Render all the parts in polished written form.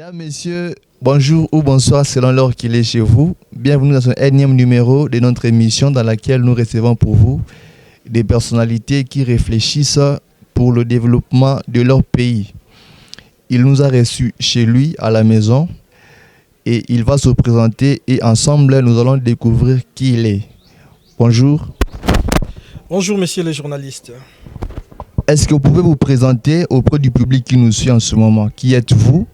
Mesdames, Messieurs, bonjour ou bonsoir selon l'heure qu'il est chez vous. Bienvenue dans ce énième numéro de notre émission dans laquelle nous recevons pour vous des personnalités qui réfléchissent pour le développement de leur pays. Il nous a reçus chez lui à la maison et il va se présenter et ensemble nous allons découvrir qui il est. Bonjour. Bonjour messieurs les journalistes. Est-ce que vous pouvez vous présenter auprès du public qui nous suit en ce moment? Qui êtes-vous?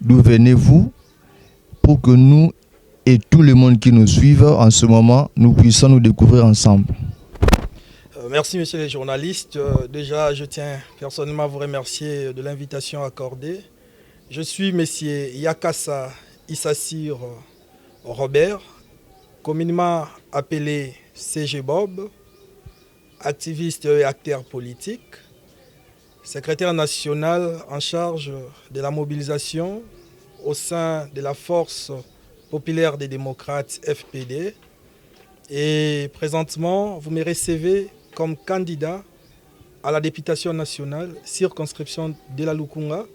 D'où venez-vous? Pour que nous et tout le monde qui nous suivent en ce moment, nous puissions nous découvrir ensemble. Merci messieurs les journalistes. Déjà, je tiens personnellement à vous remercier de l'invitation accordée. Je suis monsieur Yakassa Issassir Robert, communément appelé CG Bob, activiste et acteur politique, secrétaire national en charge de la mobilisation au sein de la Force populaire des démocrates FPD. Et présentement, vous me recevez comme candidat à la députation nationale, circonscription de la Lukunga,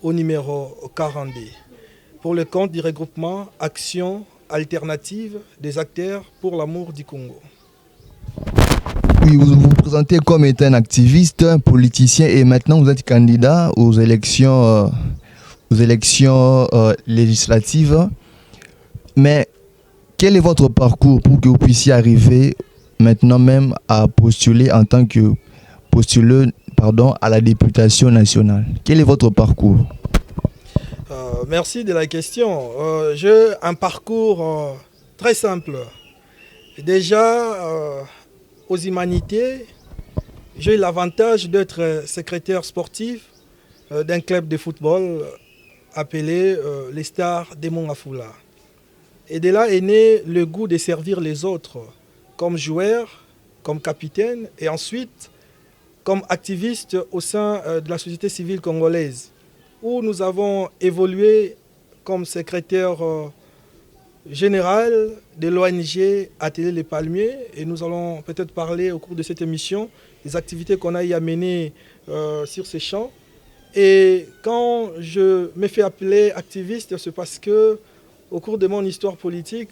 au numéro 42, pour le compte du regroupement Action alternative des acteurs pour l'amour du Congo. Oui, vous vous présentez comme étant un activiste, un politicien et maintenant vous êtes candidat aux élections législatives. Mais quel est votre parcours pour que vous puissiez arriver maintenant même à postuler en tant que postuleur à la députation nationale? Quel est votre parcours? Merci de la question. J'ai un parcours très simple. Déjà, aux humanités, j'ai eu l'avantage d'être secrétaire sportif d'un club de football appelé les Stars de Mongafula. Et de là est né le goût de servir les autres comme joueur, comme capitaine et ensuite comme activiste au sein de la société civile congolaise, où nous avons évolué comme secrétaire général de l'ONG Atelier Les Palmiers, et nous allons peut-être parler au cours de cette émission des activités qu'on a y à mener sur ces champs. Et quand je me fais appeler activiste, c'est parce que au cours de mon histoire politique,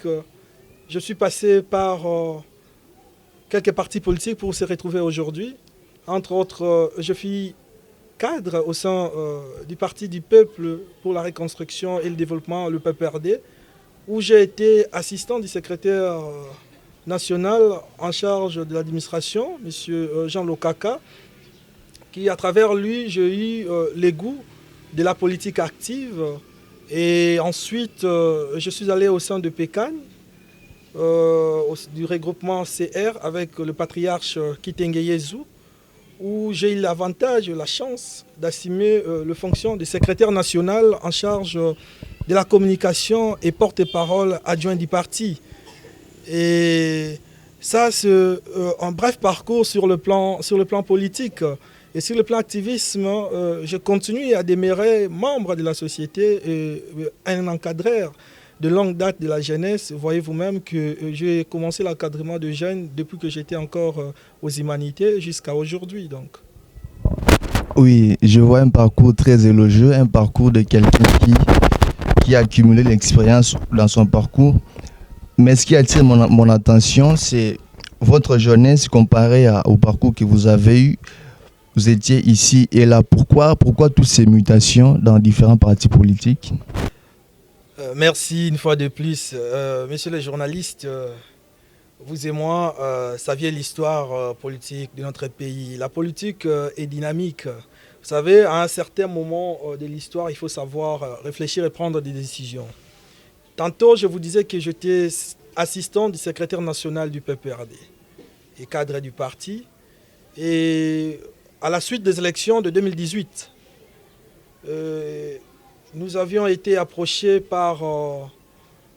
je suis passé par quelques partis politiques pour se retrouver aujourd'hui. Entre autres, je suis cadre au sein du Parti du Peuple pour la reconstruction et le développement, le PPRD, où j'ai été assistant du secrétaire national en charge de l'administration, M. Jean Lokaka, qui à travers lui, j'ai eu les goûts de la politique active. Et ensuite, je suis allé au sein de PECAN, du regroupement CR avec le patriarche Kitenge Yezu, où j'ai eu l'avantage, la chance d'assumer la fonction de secrétaire national en charge de la communication et porte-parole adjoint du parti. Et ça, c'est un bref parcours sur le plan politique. Et sur le plan activisme, je continue à demeurer membre de la société et un encadreur de longue date de la jeunesse. Vous voyez vous-même que j'ai commencé l'encadrement de jeunes depuis que j'étais encore aux humanités jusqu'à aujourd'hui. Donc. Oui, je vois un parcours très élogieux, un parcours de quelqu'un qui a accumulé l'expérience dans son parcours. Mais ce qui attire mon attention, c'est votre jeunesse comparée au parcours que vous avez eu. Vous étiez ici et là. Pourquoi toutes ces mutations dans différents partis politiques? Merci une fois de plus. Messieurs les journalistes, vous et moi, saviez l'histoire politique de notre pays. La politique est dynamique. Vous savez, à un certain moment de l'histoire, il faut savoir réfléchir et prendre des décisions. Tantôt, je vous disais que j'étais assistant du secrétaire national du PPRD et cadre du parti. Et à la suite des élections de 2018, nous avions été approchés par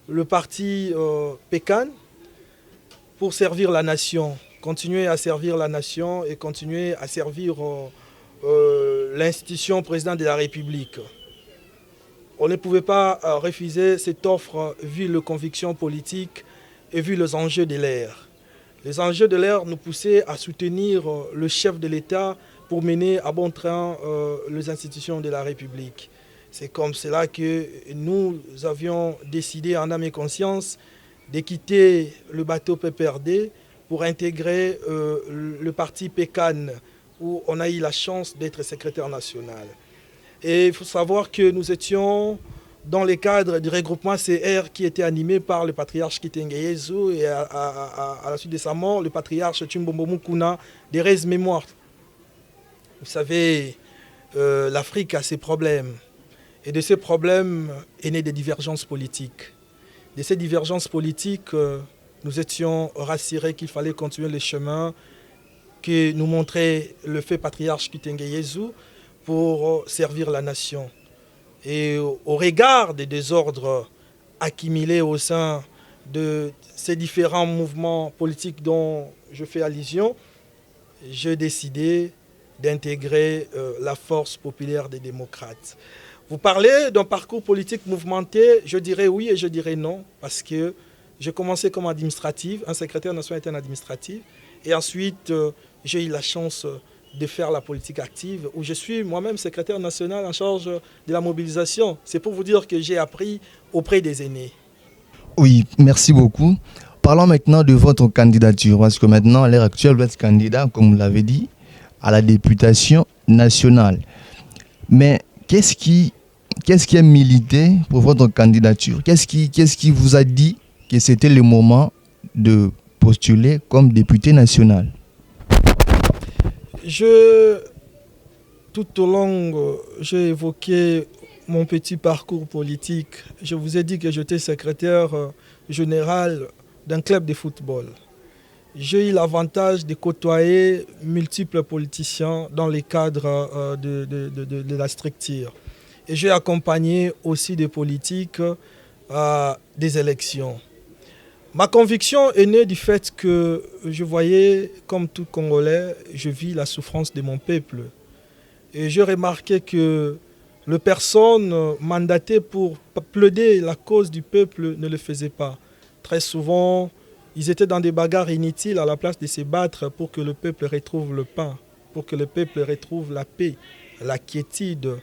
le parti PECAN pour servir la nation, continuer à servir la nation et continuer à servir l'institution président de la République. On ne pouvait pas refuser cette offre vu les convictions politiques et vu les enjeux de l'ère. Les enjeux de l'ère nous poussaient à soutenir le chef de l'État pour mener à bon train les institutions de la République. C'est comme cela que nous avions décidé en âme et conscience de quitter le bateau PPRD pour intégrer le parti PECAN, où on a eu la chance d'être secrétaire national. Et il faut savoir que nous étions dans le cadre du regroupement CR qui était animé par le patriarche Kitenge Yezu et à la suite de sa mort, le patriarche Tchimbombo Mukuna d'Erez Mémoire. Vous savez, l'Afrique a ses problèmes. Et de ces problèmes est né des divergences politiques. De ces divergences politiques, nous étions rassurés qu'il fallait continuer le chemin que nous montrait le fait patriarche Kitenge Yezu pour servir la nation. Et au regard des désordres accumulés au sein de ces différents mouvements politiques dont je fais allusion, j'ai décidé d'intégrer la force populaire des démocrates. Vous parlez d'un parcours politique mouvementé, je dirais oui et je dirais non, parce que j'ai commencé comme administrative, un secrétaire national interne administratif, et ensuite j'ai eu la chance de faire la politique active, où je suis moi-même secrétaire national en charge de la mobilisation. C'est pour vous dire que j'ai appris auprès des aînés. Oui, merci beaucoup. Parlons maintenant de votre candidature, parce que maintenant, à l'heure actuelle, vous êtes candidat, comme vous l'avez dit, à la députation nationale. Mais qu'est-ce qui a milité pour votre candidature? Qu'est-ce qui vous a dit que c'était le moment de postuler comme député national? Tout au long, j'ai évoqué mon petit parcours politique. Je vous ai dit que j'étais secrétaire général d'un club de football. J'ai eu l'avantage de côtoyer multiples politiciens dans les cadres de la structure. Et j'ai accompagné aussi des politiques à des élections. Ma conviction est née du fait que je voyais, comme tout Congolais, je vis la souffrance de mon peuple. Et j'ai remarqué que les personnes mandatées pour plaider la cause du peuple ne le faisaient pas. Très souvent, ils étaient dans des bagarres inutiles à la place de se battre pour que le peuple retrouve le pain, pour que le peuple retrouve la paix, la quiétude,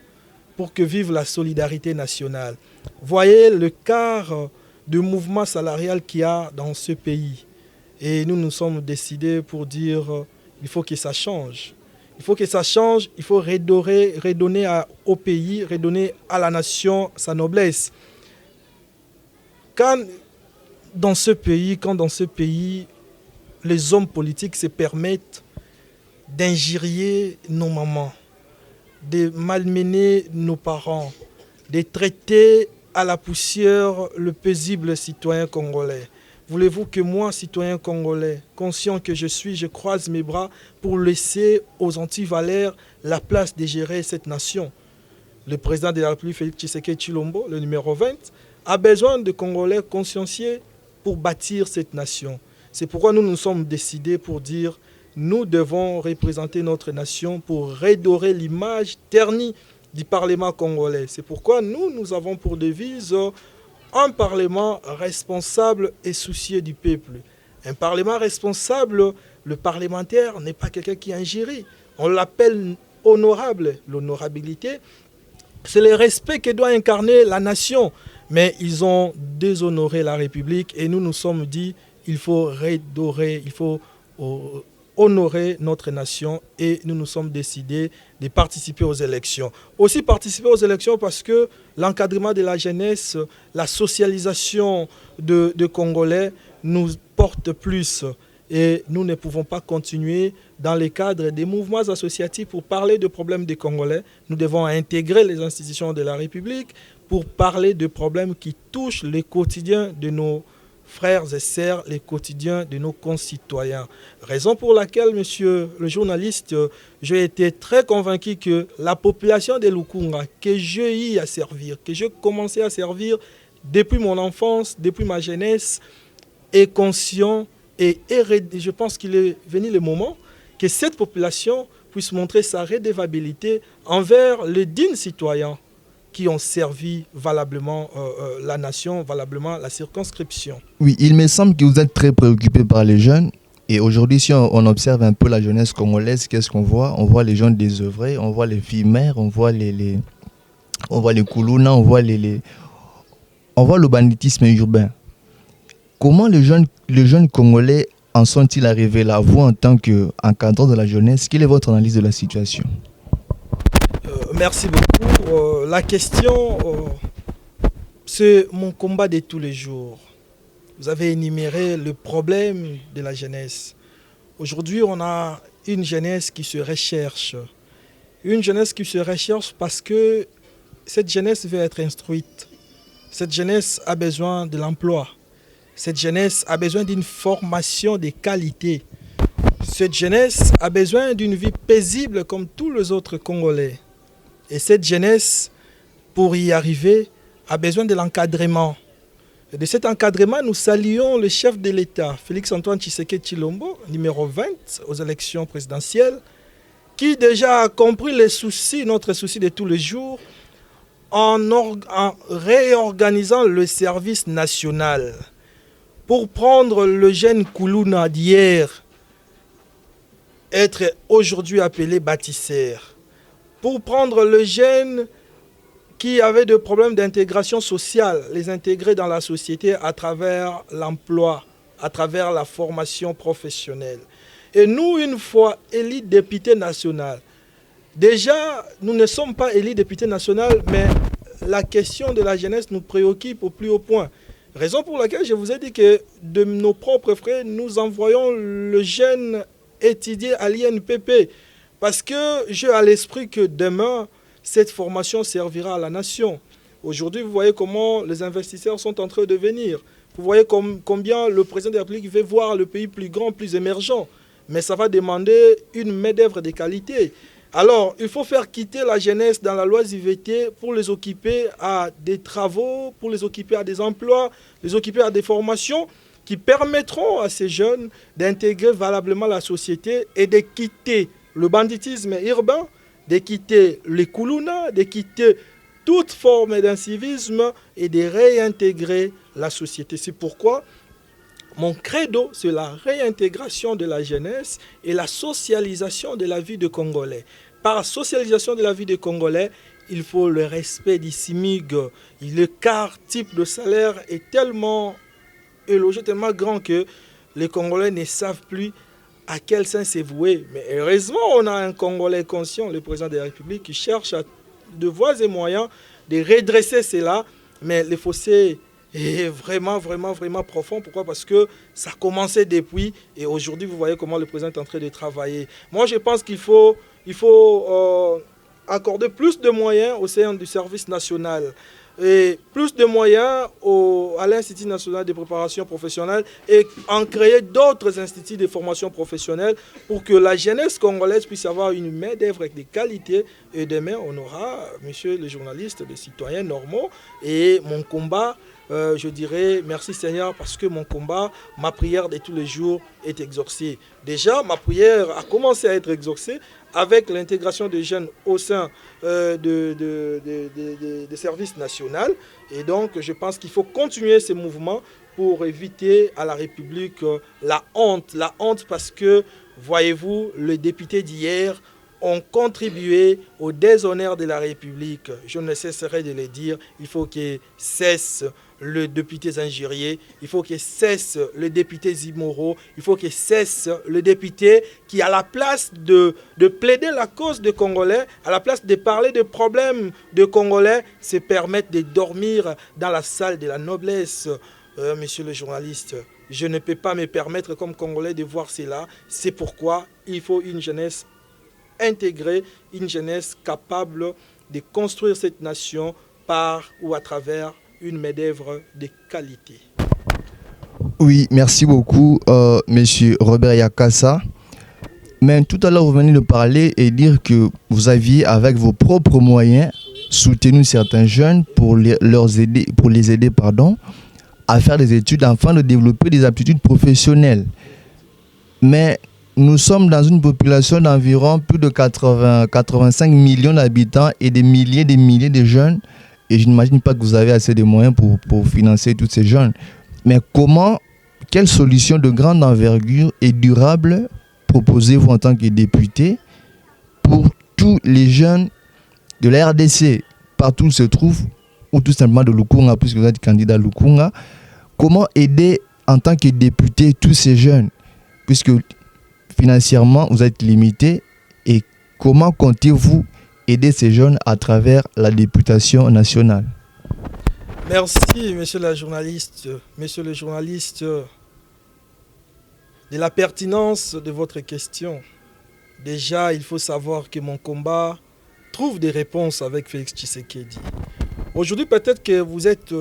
pour que vive la solidarité nationale. Voyez le quart de mouvement salarial qu'il y a dans ce pays. Et nous nous sommes décidés pour dire il faut que ça change. Il faut que ça change, il faut redonner au pays, redonner à la nation sa noblesse. Quand dans ce pays, les hommes politiques se permettent d'injurier nos mamans, de malmener nos parents, de traiter à la poussière le paisible citoyen congolais. Voulez-vous que moi, citoyen congolais, conscient que je suis, je croise mes bras pour laisser aux anti-valeurs la place de gérer cette nation? Le président de la République, Félix Tshisekedi Tshilombo, le numéro 20, a besoin de Congolais consciencieux pour bâtir cette nation. C'est pourquoi nous nous sommes décidés pour dire nous devons représenter notre nation pour redorer l'image ternie du Parlement congolais. C'est pourquoi nous avons pour devise un Parlement responsable et soucieux du peuple. Un Parlement responsable, le parlementaire n'est pas quelqu'un qui injurie. On l'appelle honorable. L'honorabilité, c'est le respect que doit incarner la nation. Mais ils ont déshonoré la République et nous nous sommes dit il faut redorer, il faut honorer notre nation et nous nous sommes décidés de participer aux élections. Aussi participer aux élections parce que l'encadrement de la jeunesse, la socialisation de Congolais nous porte plus et nous ne pouvons pas continuer dans le cadre des mouvements associatifs pour parler de problèmes des Congolais. Nous devons intégrer les institutions de la République pour parler de problèmes qui touchent le quotidien de nos frères et sœurs, les quotidiens de nos concitoyens. Raison pour laquelle, monsieur le journaliste, j'ai été très convaincu que la population de Lukunga, que j'ai eu à servir, que j'ai commencé à servir depuis mon enfance, depuis ma jeunesse, est conscient et je pense qu'il est venu le moment que cette population puisse montrer sa redevabilité envers les dignes citoyens qui ont servi valablement la nation, valablement la circonscription. Oui, il me semble que vous êtes très préoccupé par les jeunes. Et aujourd'hui, si on observe un peu la jeunesse congolaise, qu'est-ce qu'on voit? On voit les gens désœuvrés, on voit les filles mères, on voit les on voit les Koulouna, on voit on voit le banditisme urbain. Comment les jeunes Congolais en sont-ils arrivés là? Vous, en tant qu'encadrant de la jeunesse, quelle est votre analyse de la situation? Merci beaucoup. La question, c'est mon combat de tous les jours. Vous avez énuméré le problème de la jeunesse. Aujourd'hui, on a une jeunesse qui se recherche. Une jeunesse qui se recherche parce que cette jeunesse veut être instruite. Cette jeunesse a besoin de l'emploi. Cette jeunesse a besoin d'une formation de qualité. Cette jeunesse a besoin d'une vie paisible comme tous les autres Congolais. Et cette jeunesse, pour y arriver, a besoin de l'encadrement. Et de cet encadrement, nous saluons le chef de l'État, Félix-Antoine Tshisekedi Tshilombo, numéro 20 aux élections présidentielles, qui déjà a compris les soucis, notre souci de tous les jours, en réorganisant le service national. Pour prendre le jeune Koulouna d'hier, être aujourd'hui appelé bâtisseur. Pour prendre le jeune qui avait des problèmes d'intégration sociale, les intégrer dans la société à travers l'emploi, à travers la formation professionnelle. Et nous, une fois élus député national, déjà, nous ne sommes pas élus député national, mais la question de la jeunesse nous préoccupe au plus haut point. Raison pour laquelle je vous ai dit que de nos propres frais, nous envoyons le jeune étudier à l'INPP. Parce que j'ai à l'esprit que demain, cette formation servira à la nation. Aujourd'hui, vous voyez comment les investisseurs sont en train de venir. Vous voyez combien le président de la République veut voir le pays plus grand, plus émergent. Mais ça va demander une main-d'œuvre de qualité. Alors, il faut faire quitter la jeunesse dans la loisiveté pour les occuper à des travaux, pour les occuper à des emplois, les occuper à des formations qui permettront à ces jeunes d'intégrer valablement la société et de quitter le banditisme urbain, de quitter les Koulouna, de quitter toute forme d'incivisme et de réintégrer la société. C'est pourquoi mon credo, c'est la réintégration de la jeunesse et la socialisation de la vie des Congolais. Par la socialisation de la vie des Congolais, il faut le respect du SMIG. L'écart type de salaire est tellement élogé, tellement grand que les Congolais ne savent plus à quel sens c'est voué. Mais heureusement, on a un Congolais conscient, le président de la République, qui cherche de voies et moyens de redresser cela. Mais le fossé est vraiment profond. Pourquoi? Parce que ça a commencé depuis et aujourd'hui, vous voyez comment le président est en train de travailler. Moi, je pense qu'il faut accorder plus de moyens au sein du service national et plus de moyens à l'Institut national de préparation professionnelle et en créer d'autres instituts de formation professionnelle pour que la jeunesse congolaise puisse avoir une main-d'œuvre de qualité. Et demain, on aura, messieurs les journalistes, des citoyens normaux. Et mon combat, je dirais merci Seigneur parce que mon combat, ma prière de tous les jours est exaucée. Déjà, ma prière a commencé à être exaucée avec l'intégration des jeunes au sein des services nationaux. Et donc, je pense qu'il faut continuer ces mouvements pour éviter à la République la honte. La honte parce que, voyez-vous, les députés d'hier ont contribué au déshonneur de la République. Je ne cesserai de le dire. Il faut que cesse les députés injuriés, il faut que cesse les députés immoraux, il faut que cesse les députés qui, à la place de plaider la cause des Congolais, à la place de parler des problèmes des Congolais, se permettent de dormir dans la salle de la noblesse. Monsieur le journaliste, je ne peux pas me permettre comme Congolais de voir cela. C'est pourquoi il faut une jeunesse intégrée, une jeunesse capable de construire cette nation par ou à travers une main-d'œuvre de qualité. Oui, merci beaucoup, monsieur Robert Yakassa. Mais tout à l'heure, vous venez de parler et dire que vous aviez, avec vos propres moyens, soutenu certains jeunes pour les aider à faire des études afin de développer des aptitudes professionnelles. Mais nous sommes dans une population d'environ plus de 85 millions d'habitants et des milliers de jeunes. Et je n'imagine pas que vous avez assez de moyens pour financer tous ces jeunes. Mais quelle solution de grande envergure et durable proposez-vous en tant que député pour tous les jeunes de la RDC? partout où se trouvent, ou tout simplement de Lukunga, puisque vous êtes candidat à Lukunga, comment aider en tant que député tous ces jeunes, puisque financièrement vous êtes limité, et comment comptez-vous aider ces jeunes à travers la députation nationale? Merci, monsieur le journaliste, de la pertinence de votre question. Déjà, il faut savoir que mon combat trouve des réponses avec Félix Tshisekedi. Aujourd'hui, peut-être que vous êtes,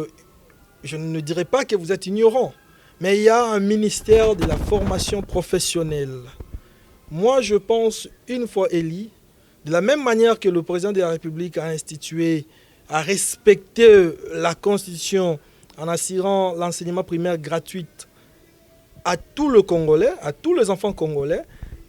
je ne dirais pas que vous êtes ignorant, mais il y a un ministère de la formation professionnelle. Moi, je pense, une fois élu, de la même manière que le président de la République a institué, a respecté la Constitution en assurant l'enseignement primaire gratuit à tous les Congolais, à tous les enfants congolais,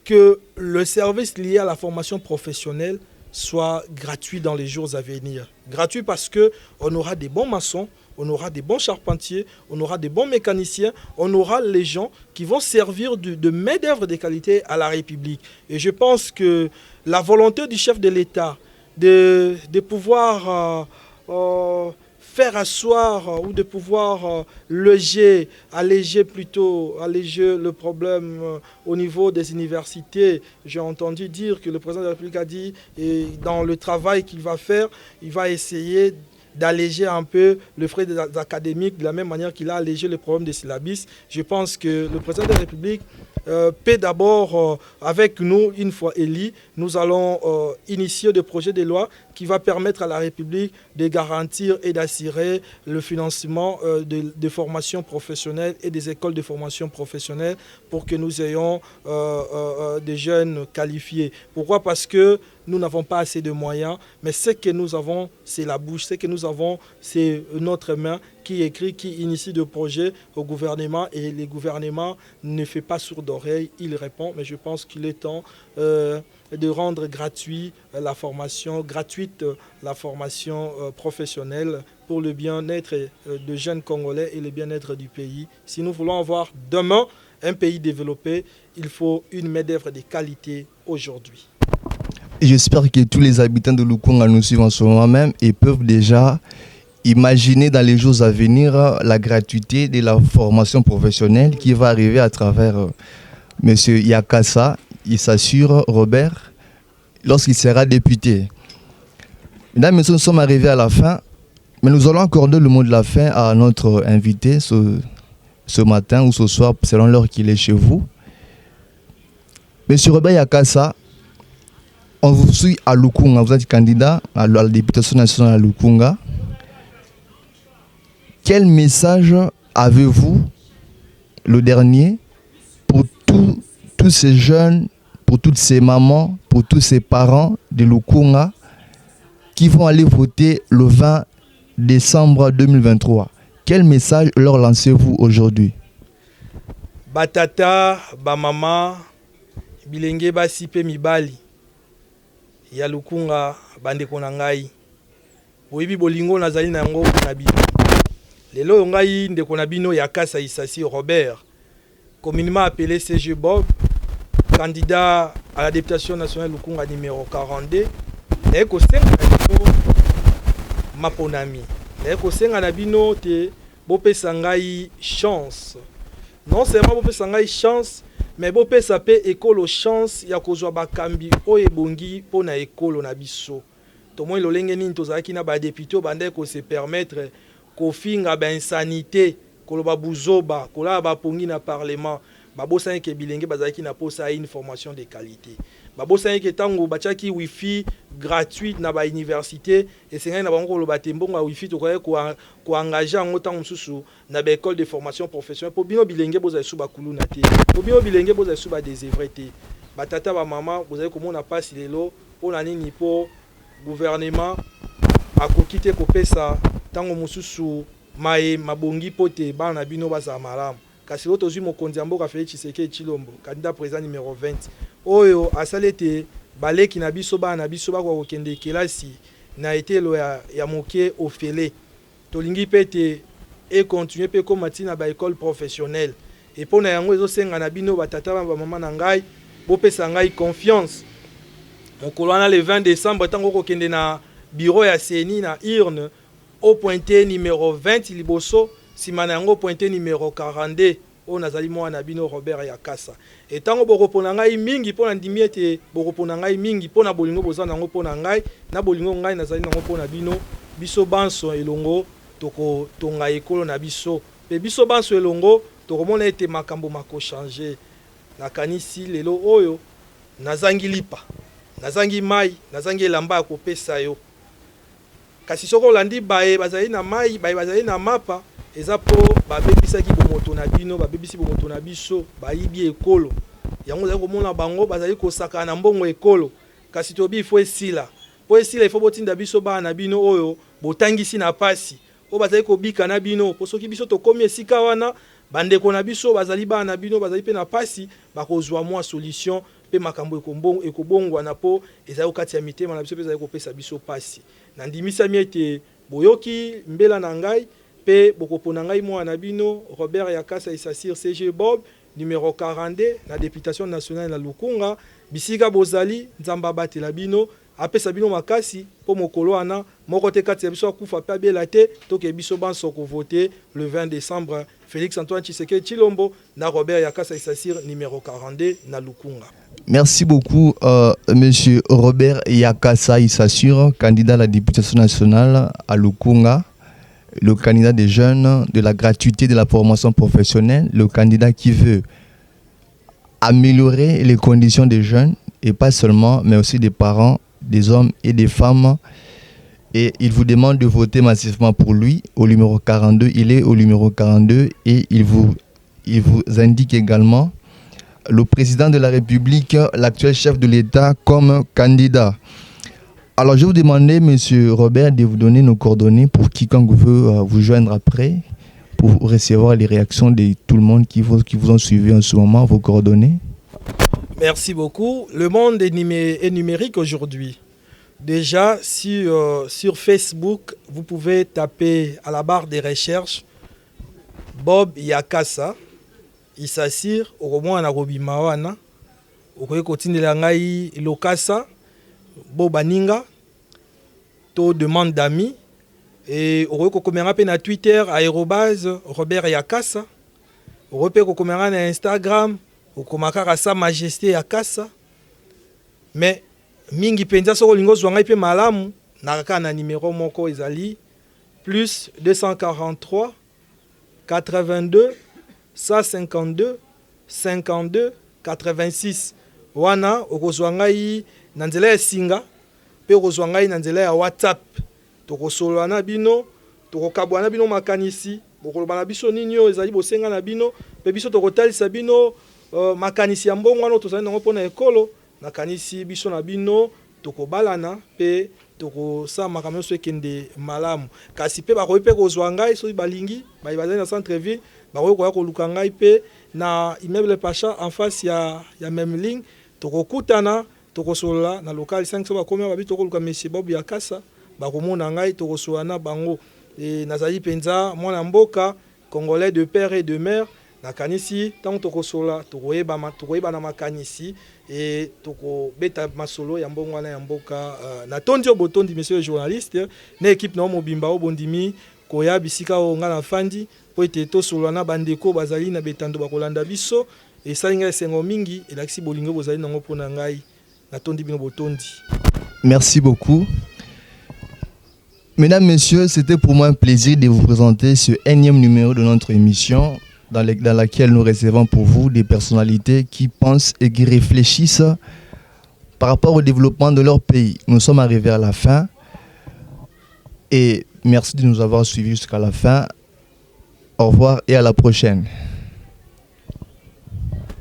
que le service lié à la formation professionnelle soit gratuit dans les jours à venir. Gratuit parce qu'on aura des bons maçons, on aura des bons charpentiers, on aura des bons mécaniciens, on aura les gens qui vont servir de main-d'œuvre de qualité à la République. Et je pense que la volonté du chef de l'État de pouvoir faire asseoir ou de pouvoir alléger le problème au niveau des universités. J'ai entendu dire que le président de la République a dit, et dans le travail qu'il va faire, il va essayer d'alléger un peu le frais des académiques de la même manière qu'il a allégé le problème des syllabus. Je pense que le président de la République peut d'abord, avec nous, une fois élu, nous allons initier des projets de loi qui va permettre à la République de garantir et d'assurer le financement des formations professionnelles et des écoles de formation professionnelle pour que nous ayons des jeunes qualifiés. Pourquoi? Parce que nous n'avons pas assez de moyens, mais ce que nous avons, c'est la bouche. Ce que nous avons, c'est notre main qui écrit, qui initie des projets au gouvernement, et le gouvernement ne fait pas sourd d'oreille, il répond. Mais je pense qu'il est temps de rendre gratuite la formation professionnelle pour le bien-être de jeunes Congolais et le bien-être du pays. Si nous voulons avoir demain un pays développé, il faut une main-d'œuvre de qualité aujourd'hui. J'espère que tous les habitants de Lukunga nous suivent en ce moment même et peuvent déjà imaginer dans les jours à venir la gratuité de la formation professionnelle qui va arriver à travers M. Yakassa, il s'assure, Robert, lorsqu'il sera député. Mesdames et messieurs, nous sommes arrivés à la fin, mais nous allons accorder le mot de la fin à notre invité ce matin ou ce soir, selon l'heure qu'il est chez vous. M. Robert Yakassa, on vous suit à Lukunga, vous êtes candidat à la députation nationale à Lukunga. Quel message avez-vous, le dernier, pour tous ces jeunes, pour toutes ces mamans, pour tous ces parents de Lukunga qui vont aller voter le 20 décembre 2023? Quel message leur lancez-vous aujourd'hui? Batata, bamama, bilenge basi pe mibali ya Lukunga bandeko na ngai. Boyebi bolingo nazali na yango na bino. Lelo ngai ndeko na bino Yakassa Isasi Robert, communément appelé CG Bob, candidat à la députation nationale Lukunga numéro 42. Eko senga na bino maponami. Eko senga na bino te bopesa ngai chance. Non seulement bopesa ngai chance, mais bopesa pe ekolo chance ya kozwa bakambi oyo ebongi pona ekolo na biso. Tomoi lolenge nini tozalaki na ba député bande ko se permettre kofinga ba insanité, koloba buzoba, kola ba pongi na parlement. Babosa ke bilenge bazalaki na posa une formation de qualité. Babosa ke tango bachaki wifi gratuite na ba université et sengai na bango lo batembonga wifi to ko engager en autant mususu na ba école de formation professionnelle pour bino bilenge boza su ba kuluna te. Pour bino bilenge boza su ba désœuvrer te. Batata ba maman boza ko mona passe lelo pona nini po gouvernement akokite ko pesa tango mususu mai mabongi pote bana bino baza malamu. Kasi l'autre jour mokonzi mboka Félix Tshisekedi Tshilombo, candidat président numéro 20. Oyo asalete baleki na biso bana biso ba ko kende kelasi na été lo ya moke ofele. Tolingi pete et continuer pe comme matina ba école professionnelle. Et pona yango ezo senga na bino batata ba maman na ngai, bo pesa ngai confiance. Mokolo na le 20 décembre tango ko kende na bureau ya CENI na urne au pointé numéro 20 liboso simana yango pointé numéro 42 o nazali mwana bino Robert Yakasa. Et tango bokopona ngai mingi pona ndimi ete bokopona ngai mingi pona bolingo bozana nango pona ngai na bolingo ngai nazali nango pona bino biso banso elongo toko tonga ekolo na biso pe biso banso elongo tokomona ete makambo mako changer na kanisi lelo oyo nazangi lipa nazangi mai nazangi elamba ya kopesa yo kasi soko landi baye bazali na mai baye bazali na mapa eza po babebisaki bomoto na bino babebisi bomoto na biso bayibi ekolo yango zali komona bango bazali kosaka na mbongo ekolo kasi tobi ifo esila po esila ifo botinda biso ba na bino oyo botangisi na pasi o bazali kobika na bino po soki biso tokomi esika wana bandeko na biso bazali ba na bino bazali pe na pasi bakozwa mwa solution pe makambo ekobongwa na po ezali okati ya mitema na biso pe ezali kopesa biso pasi na ndimisa miete boyoki mbela na ngai pe bokopona ngai mwana bino Robert Yakasa Isasir CG Bob numéro 42 na députation nationale na Lukunga bisika bozali nzamba batela bino apesa bino makasi po mokolo wana moko te kati ya biso akufa pe abela te toke biso banso ko voter le 20 décembre Félix Antoine Tshisekedi Tshilombo na Robert Yakasa Isasir numéro 42 na Lukunga. Merci beaucoup, monsieur Robert Yakasa Isasir, candidat à la députation nationale à Lukunga, le candidat des jeunes, de la gratuité de la formation professionnelle, le candidat qui veut améliorer les conditions des jeunes, et pas seulement, mais aussi des parents, des hommes et des femmes. Et il vous demande de voter massivement pour lui au numéro 42. Il est au numéro 42 et il vous indique également le président de la République, l'actuel chef de l'État, comme candidat. Alors, je vais vous demander, monsieur Robert, de vous donner nos coordonnées pour quiconque veut vous joindre après, pour recevoir les réactions de tout le monde qui vous ont suivi en ce moment, vos coordonnées. Merci beaucoup. Le monde est numérique aujourd'hui. Déjà, sur Facebook, vous pouvez taper à la barre des recherches Bob Yakasa Isasir Oromwana Robimawana Okoye Kotindela Ngai Lokasa Bobaninga to demande d'amis et Okoye Kokomera pe na Twitter @Robert Yakasa Okoye Kokomera na Instagram Okomakara Sa Majesté Yakasa. Mais mingi penza soko lingo zwa ngai pe malamu nakaka na numéro moko ezali plus 243 82 152 52 86 wana okozwa ngai na nzela ya singa pe okozwa ngai na nzela ya WhatsApp tokosolola na bino tokokabwa na bino makanisi bokoloba na biso nini oyo ezali bosenga na bino pe biso tokotalisa bino makanisi ya mbongo wana tozali nango mpona ekolo nakanisi biso na bino tokobalana pe tokosala makambo nyonso ekende malamu kasi pe bakoki pe kozwa ngai soki balingi bazali na centre ville bakoki koya koluka ngai pe na immeuble Pacha en face ya même ligne tokokutana tokosolola na local 5 so bakomi babi tokoluka monsieur Bob Yakasa bakomona ngai tokosolola na bango e nazali penza mwana mboka congolais de père et de mère nakanisi tant tokosolola tokoyeba na makanisi et tokobeta masolo ya mbongo wana ya mboka na tondi obotondi monsieur le journaliste na équipe na mobimba obondimi koya bisika o nga na fandi po ete tosolola na bandeko bazali na betando bakolanda biso et salinga esengo mingi elakisi bolingo bozali nango pona ngai na tondi bino botondi. Merci beaucoup. Mesdames, Messieurs, c'était pour moi un plaisir de vous présenter ce énième numéro de notre émission dans laquelle nous recevons pour vous des personnalités qui pensent et qui réfléchissent par rapport au développement de leur pays. Nous sommes arrivés à la fin et merci de nous avoir suivis jusqu'à la fin. Au revoir et à la prochaine.